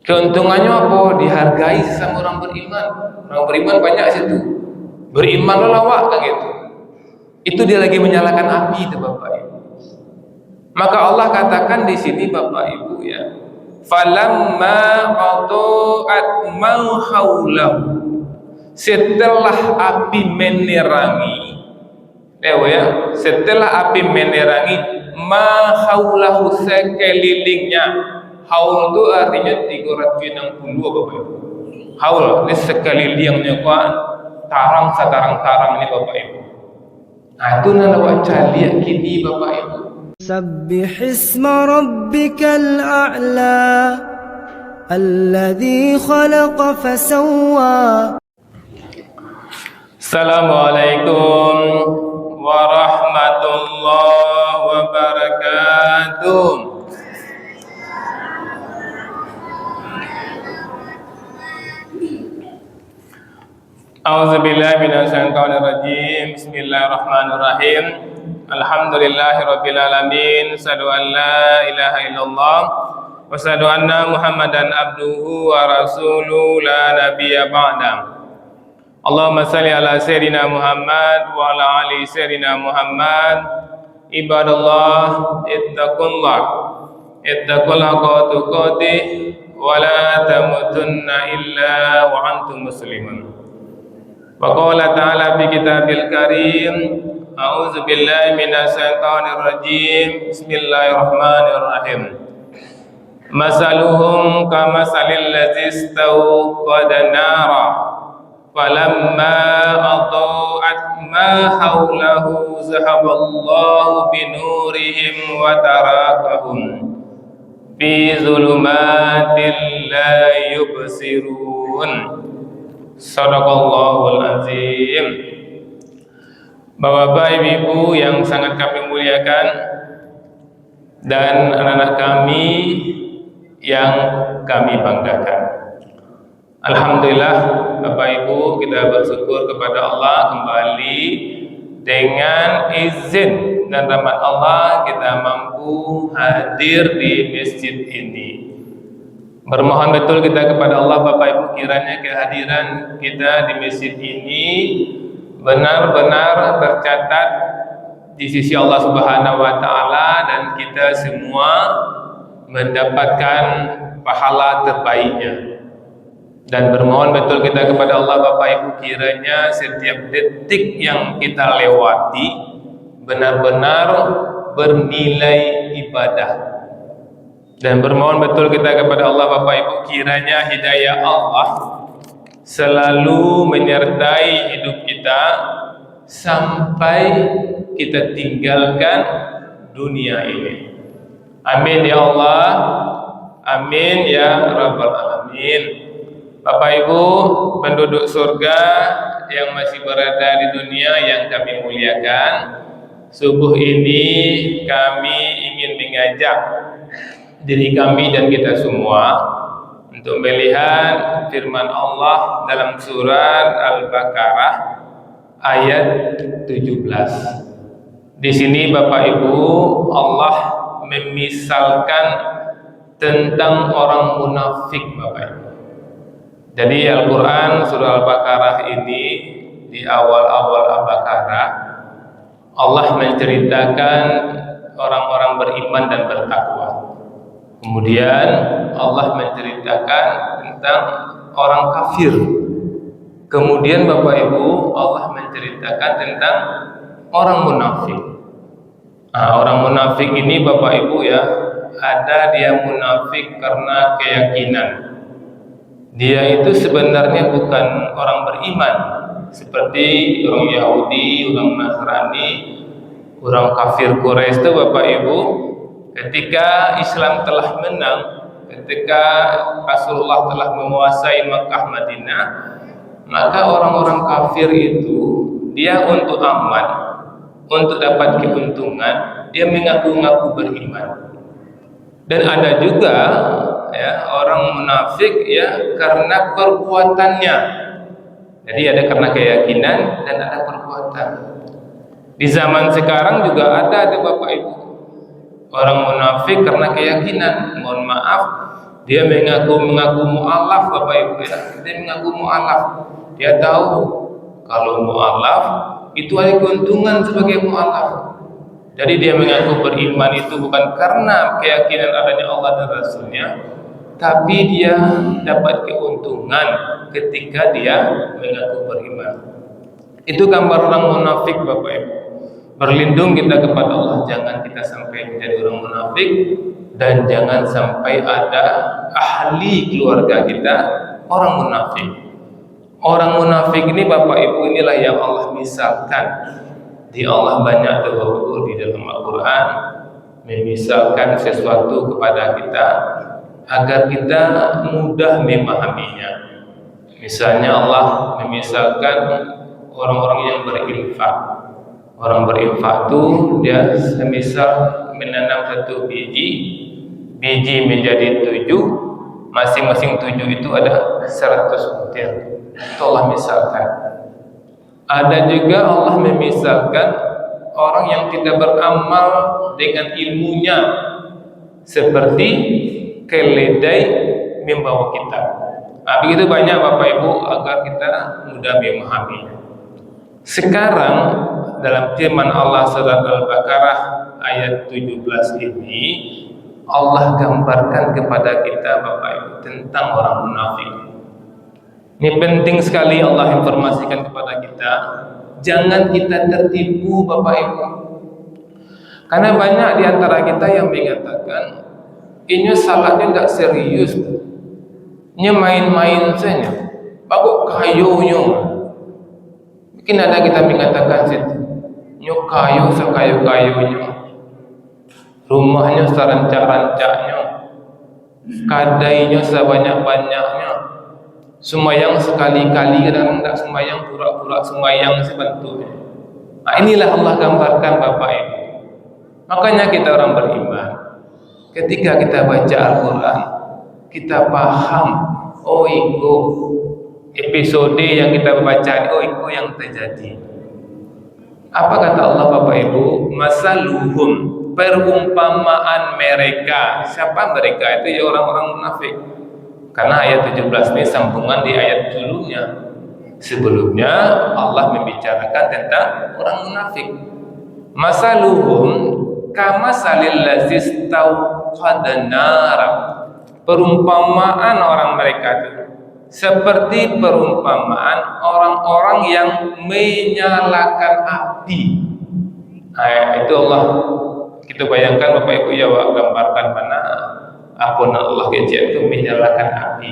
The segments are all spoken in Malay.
Keuntungannya apa? Dihargai sesama orang beriman. Orang beriman banyak situ. Beriman lawak kan gitu. Itu dia lagi menyalakan api itu Bapak Ibu. Maka Allah katakan di sini Bapak Ibu ya, falamma qata'at man haulahu, setelah api menerangi, setelah api menerangi ma haulahu, sekelilingnya. Haul itu artinya 360 Bapak Ibu. Haul ini sekelilingnya kuat tarang satarang-tarang ini Bapak Ibu. Nah itu nana caliak kini Bapak Ibu. سبح اسم ربك الأعلى الذي خلق فسوى. Assalamualaikum warahmatullahi wabarakatuh. A'udzubillahi minasyaitonir rajim. Bismillahirrahmanirrahim. Alhamdulillahirabbil alamin. Asyhadu an la ilaha illallah wa asyhadu anna Muhammadan abduhu wa rasuluhu la nabiyya ba'da. Allahumma shalli ala sayyidina Muhammad wa ala ali sayyidina Muhammad. Ibadallah ittaqullah haqqa tuqatih wa la tamutunna illa wa antum muslimun. Wa qala ta'ala fi kitabil karim, a'udzu billahi minasyaitonir rajim. Bismillahirrahmanirrahim. Masaluhum kamasalil ladzi istawqada nara falamma adaa'at ma hawlahu zahaballahu binurihim wa tarakahum fi zulumatin la yubsirun. Shadaqallahul azim. Bapak-bapak, ibu-ibu yang sangat kami muliakan, dan anak-anak kami yang kami banggakan. Alhamdulillah Bapak Ibu, kita bersyukur kepada Allah kembali dengan izin dan rahmat Allah kita mampu hadir di masjid ini. Bermohon betul kita kepada Allah Bapak Ibu, kiranya kehadiran kita di masjid ini benar-benar tercatat di sisi Allah Subhanahu wa taala dan kita semua mendapatkan pahala terbaiknya. Dan bermohon betul kita kepada Allah Bapak Ibu, kiranya setiap detik yang kita lewati benar-benar bernilai ibadah. Dan bermohon betul kita kepada Allah Bapak Ibu, kiranya hidayah Allah selalu menyertai hidup kita sampai kita tinggalkan dunia ini. Amin ya Allah, amin ya Rabbal Alamin. Bapak Ibu penduduk surga yang masih berada di dunia yang kami muliakan, subuh ini kami ingin mengajak diri kami dan kita semua untuk melihat firman Allah dalam surat Al-Baqarah ayat 17. Di sini Bapak Ibu, Allah memisalkan tentang orang munafik Bapak Ibu. Jadi Al-Quran surah Al-Baqarah ini, di awal-awal Al-Baqarah Allah menceritakan orang-orang beriman dan bertakwa. Kemudian Allah menceritakan tentang orang kafir. Kemudian Bapak Ibu, Allah menceritakan tentang orang munafik. Nah, orang munafik ini Bapak Ibu ya, ada dia munafik karena keyakinan. Dia itu sebenarnya bukan orang beriman, seperti orang Yahudi, orang Nasrani, orang kafir Quraisy itu Bapak Ibu. Ketika Islam telah menang, ketika Rasulullah telah menguasai Makkah Madinah, maka orang-orang kafir itu dia untuk aman, untuk dapat keuntungan, dia mengaku-ngaku beriman. Dan ada juga ya orang munafik ya karena perbuatannya. Jadi ada karena keyakinan dan ada perbuatan. Di zaman sekarang juga ada Bapak Ibu orang munafik karena keyakinan. Mohon maaf, Dia mengaku mu'alaf Bapak Ibu ya. Dia mengaku mu'alaf. Dia tahu kalau mu'alaf itu ada keuntungan sebagai mu'alaf. Jadi dia mengaku beriman itu bukan karena keyakinan adanya Allah dan Rasulnya, tapi dia dapat keuntungan ketika dia mengaku beriman. Itu gambar orang munafik Bapak Ibu. Berlindung kita kepada Allah, jangan kita sampai menjadi orang munafik, dan jangan sampai ada ahli keluarga kita orang munafik. Orang munafik ini Bapak Ibu, inilah yang Allah misalkan. Di Allah banyak terus di dalam Al-Quran memisalkan sesuatu kepada kita agar kita mudah memahaminya. Misalnya Allah memisalkan orang-orang yang berinfak. Orang berinfak itu dia semisal menanam satu biji menjadi 7, masing-masing 7 itu ada 100 butir. Itu Allah misalkan. Ada juga Allah memisalkan orang yang tidak beramal dengan ilmunya, seperti keledai membawa kita. Begitu banyak Bapak Ibu agar kita mudah memahaminya. Sekarang dalam firman Allah surat Al-Baqarah ayat 17 ini, Allah gambarkan kepada kita Bapak Ibu tentang orang munafik. Ini penting sekali Allah informasikan kepada kita. Jangan kita tertipu Bapak Ibu. Karena banyak di antara kita yang mengatakan ini salatnya tidak serius, ini main-main saja, bagus kayunya. Mungkin ada kita mengatakan situ, nyok kayu sekayu-kayunya, rumahnya serancak-rancaknya, kadainya sebanyak-banyaknya, sembahyang sekali-kali, kadang tidak sembahyang, pura-pura sembahyang sebetulnya. Inilah Allah gambarkan Bapak Ibu. Makanya kita orang beriman, ketika kita baca Al-Quran, kita paham, oh itu episode yang kita baca, oh itu yang terjadi. Apa kata Allah Bapak Ibu? Masaluhum, perumpamaan mereka. Siapa mereka? Itu ya orang-orang munafik. Karena ayat 17 ini sambungan di ayat sebelumnya. Sebelumnya Allah membicarakan tentang orang munafik. Masaluhum kamasalil lazis tauqada nara. Perumpamaan orang mereka itu seperti perumpamaan orang-orang yang menyalakan api. Itu Allah. Kita bayangkan Bapak Ibu ya, gambarkan mana apa Allah kecil itu menyalakan api.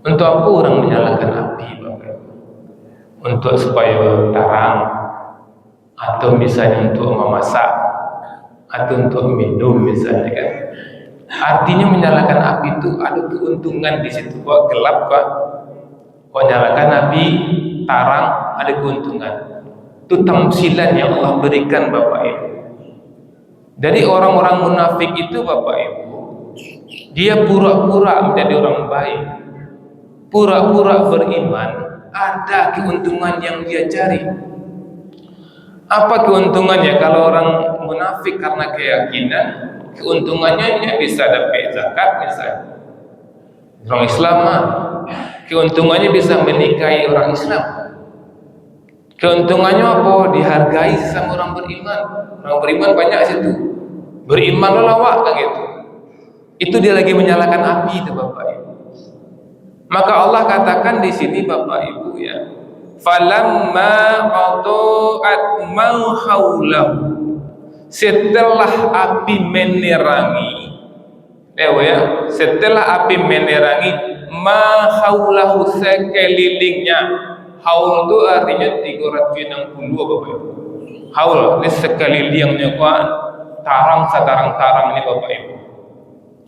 Untuk apa orang menyalakan api Bapak Ibu? Untuk supaya terang, atau misalnya untuk memasak, atau untuk minum misalnya kan. Artinya menyalakan api itu ada keuntungan di situ. Kok gelap kok nyalakan api terang, ada keuntungan. Itu tamsilan yang Allah berikan Bapak Ibu. Dari orang-orang munafik itu Bapak Ibu, dia pura-pura menjadi orang baik, pura-pura beriman, ada keuntungan yang dia cari. Apa keuntungannya? Kalau orang munafik karena keyakinan, keuntungannya dia bisa dapat zakat misalnya. Orang Islam keuntungannya bisa menikahi orang Islam. Keuntungannya apa? Dihargai sama orang beriman. Orang beriman banyak situ. Beriman lawak kan gitu. Itu dia lagi menyalakan api itu Bapak Ibu. Maka Allah katakan di sini Bapak Ibu ya, falamma atu'at mau haulahu, setelah api menerangi, setelah api menerangi ma haulahu sekelilingnya. Haul itu artinya 360 Bapak Ibu. Haul ini sekelilingnya kuat, tarang satarang-tarang ini Bapak Ibu.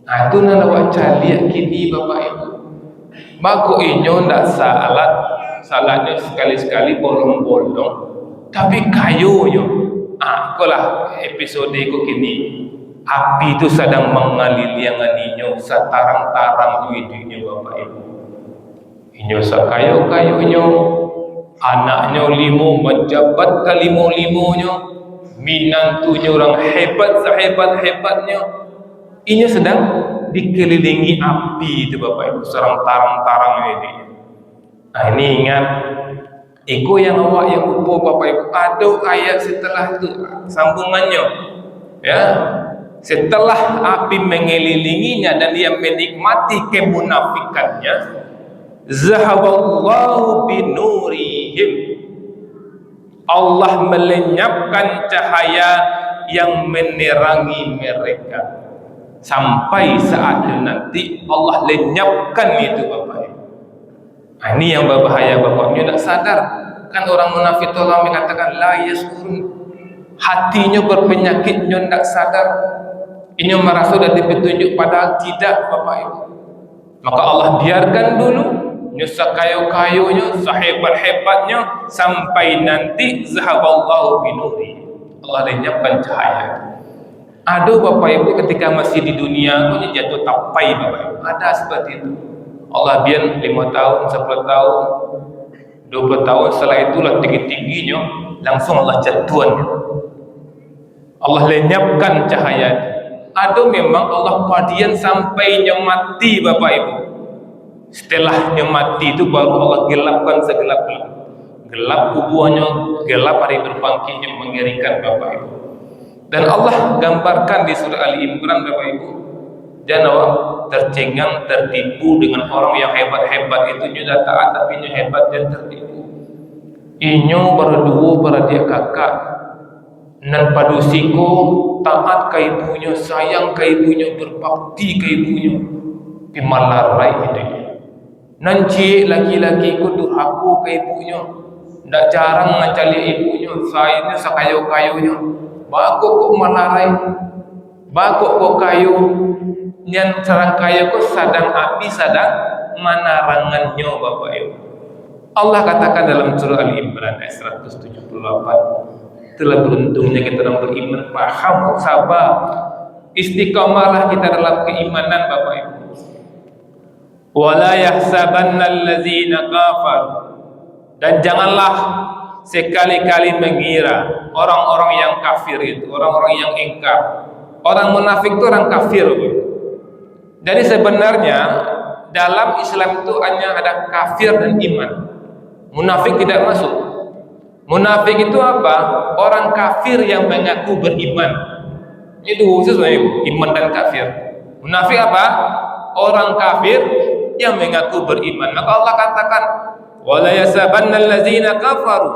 Itu nana wajah lihat kini Bapak Ibu. Bago inyo ndak salatnya sekali-sekali bolong-bolong, tapi kayunya. Itulah episode ku kini. Api itu sedang mengalir yang aninyo satarang-tarang hidupnya Bapak Ibu. Inyo sakayu-kayunya, anaknya 5 menjabat ke 5-5-nya, minantunya orang hebat sehebat-hebatnya. Inyo sedang dikelilingi api itu Bapak Ibu, sarang tarang-tarang ini. Nah ini ingat, ego yang awak yang lupa Bapak Ibu, ada ayat setelah itu sambungannya, ya. Setelah api mengelilinginya dan dia menikmati kemunafikannya, zahaballahu binurihim, Allah melenyapkan cahaya yang menerangi mereka. Sampai saat nanti Allah lenyapkan itu Bapak Ibu. Nah, ini yang berbahaya Bapak Ibu, tidak sadar. Kan orang munafik itu Allah mengatakan la yaskurun, hatinya berpenyakitnya tidak sadar. Ini merasa sudah dipetunjuk padahal tidak Bapak Ibu. Maka Allah biarkan dulu sekayu-kayunya, sehebat-hebatnya, sampai nanti zahaballahu binuri, Allah lenyapkan cahaya. Ada Bapak Ibu ketika masih di dunia punya jatuh tapai Bapak Ibu, ada seperti itu. Allah biar 5 tahun, 10 tahun, 20 tahun, setelah itulah tinggi-tingginya langsung Allah jatuhan. Allah lenyapkan cahaya. Ada memang Allah padian sampai mati Bapak Ibu. Setelah mati itu baru Allah gelapkan segelap-gelap. Gelap kuburannya, gelap hari berbangkitnya, mengerikan Bapak Ibu. Dan Allah gambarkan di surah Ali Imran Bapak Ibu, jangan awak tercengang, tertipu dengan orang yang hebat-hebat itu sudah taat tapi ini hebat dan tertipu. Inyo berdua beradik kakak, nan padusiko taat ke ibunya, sayang ke ibunya, berbakti ke ibunya, pimalarai itu. Nanti laki-laki ku durhaku ke ibunya, ndak jarang ngacali ibunya, sayangnya sakayo-kayonya. Bakok kok malarai, bakok kok kayu, yang sarang kayu kok sadang api, sadang manarangannya Bapak Ibu. Allah katakan dalam surah Ali Imran ayat 178, telah beruntungnya kita dalam beriman, paham, sabar, istiqamalah kita dalam keimanan Bapak Ibu. Wala yahsabanna allazina kafaru, dan janganlah sekali-kali mengira orang-orang yang kafir itu, orang-orang yang ingkar. Orang munafik itu orang kafir. Jadi sebenarnya dalam Islam itu hanya ada kafir dan iman. Munafik tidak masuk. Munafik itu apa? Orang kafir yang mengaku beriman. Itu khusus iman dan kafir. Munafik apa? Orang kafir yang mengaku beriman. Maka Allah katakan, wala yasabanna allazina kafaru,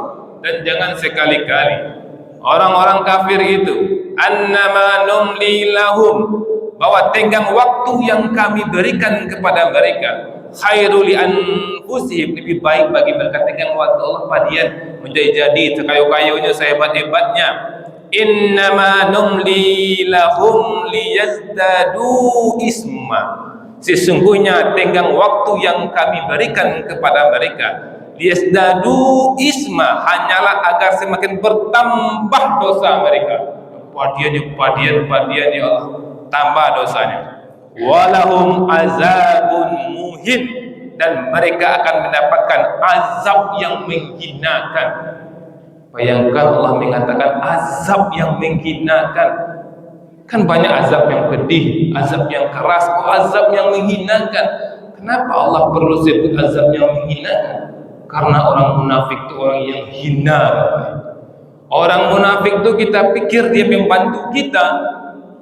dan jangan sekali-kali orang-orang kafir itu annama numli lahum, bahwa tenggang waktu yang kami berikan kepada mereka khairul li anfusihim, lebih baik bagi mereka. Tenggang waktu Allah padian menjadi sekayu-kayunya, sehebat-hebatnya. Innama numli lahum liyazdadu isma, sesungguhnya tenggang waktu yang kami berikan kepada mereka liyazdadu isma, hanyalah agar semakin bertambah dosa mereka. Padian ya Allah, tambah dosanya. Walahum azabun muhin, dan mereka akan mendapatkan azab yang menghinakan. Bayangkan Allah mengatakan azab yang menghinakan. Kan banyak azab yang pedih, azab yang keras, azab yang menghinakan. Kenapa Allah perlu sebut azab yang menghinakan? Karena orang munafik itu orang yang hina. Orang munafik itu kita pikir dia membantu kita,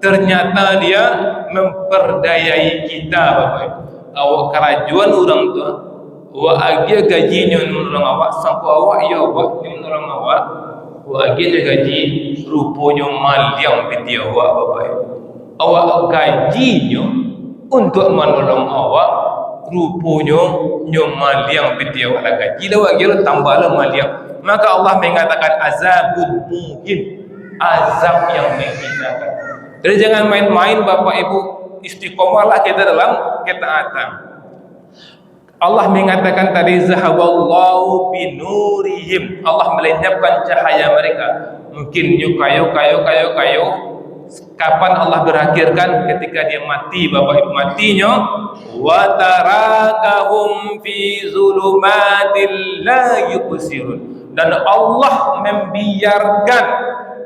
ternyata dia memperdayai kita Bapak Ibu. Awak kerajuan orang tua, wa agia gajinya menolong awak, sampai awak ya awak menolong awak, wa agia gaji rupanya maliang piti awak Bapak Ibu. Awak gajinya untuk menolong awak, rupanya maliang piti awak lah gaji, dah awak kira tambahlah maliang. Maka Allah mengatakan azabun muhin, azab yang menghinakan. Jadi jangan main-main Bapak Ibu, istiqomalah kita dalam ketaatan. Allah mengatakan tadi zahaballahu binurihim, Allah melenyapkan cahaya mereka. Mungkin kayu. Kapan Allah berakhirkan? Ketika dia mati Bapak Ibu, matinya wa tarakahum fi zulumatil la yubsirun, dan Allah membiarkan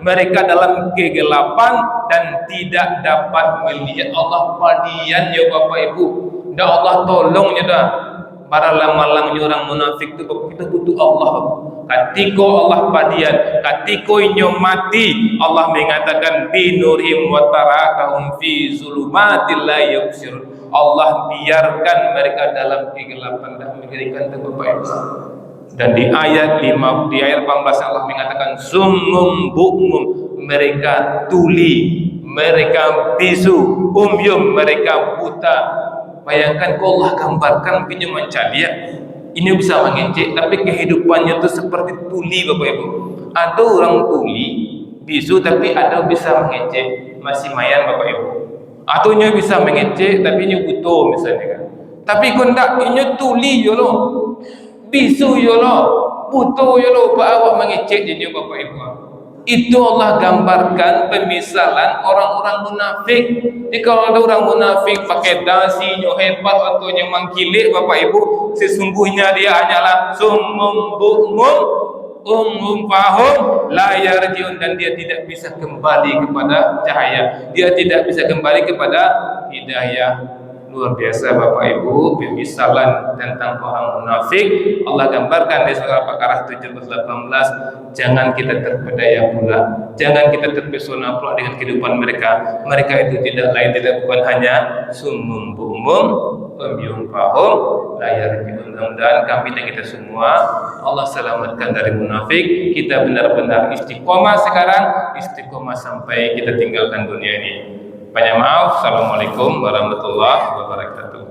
mereka dalam kegelapan dan tidak dapat melihat Allah padian ya Bapak Ibu. Dah Allah tolongnya dah. Para lama-lamanya orang munafik tu kita butuh Allah. Ketika Allah padian, ketika inyo mati, Allah mengatakan binurhim wa tarakahum fi zulumatil la yubsirun. Allah biarkan mereka dalam kegelapan dan mengerikan itu Bapak Ibu. Dan di ayat 18 Allah mengatakan summum bukmum, mereka tuli, mereka bisu, umyum, mereka buta. Bayangkan kalau Allah gambarkan punya macam dia, ini bisa mengejek, tapi kehidupannya itu seperti tuli Bapak Ibu. Ada orang tuli, bisu, tapi ada bisa mengejek, masih mayan Bapak Ibu. Atau nya bisa mengejek, tapi nya butuh misalnya kan. Tapi kau tak, nya tuli je lo, bisu je lo, butuh je lo, awak mengejek je Bapak Ibu. Itu Allah gambarkan pemisalan orang-orang munafik. Jadi kalau ada orang munafik pakai dasi, hebat atau mangkilik Bapak Ibu, sesungguhnya dia hanyalah summum bukmum fahum la yarjiun, dan dia tidak bisa kembali kepada cahaya, dia tidak bisa kembali kepada hidayah. Luar biasa Bapak Ibu, pemisalan tentang orang munafik Allah gambarkan di surah Al-Baqarah 17-18. Jangan kita terpedaya pula, jangan kita terpesona pula dengan kehidupan mereka. Mereka itu tidak lain tidak bukan hanya summum bukmum umyum fahum la yarjiun. Mudah-mudahan kami dan kita semua Allah selamatkan dari munafik. Kita benar-benar istiqomah sekarang, istiqomah sampai kita tinggalkan dunia ini. Banyak maaf. Assalamualaikum warahmatullahi wabarakatuh.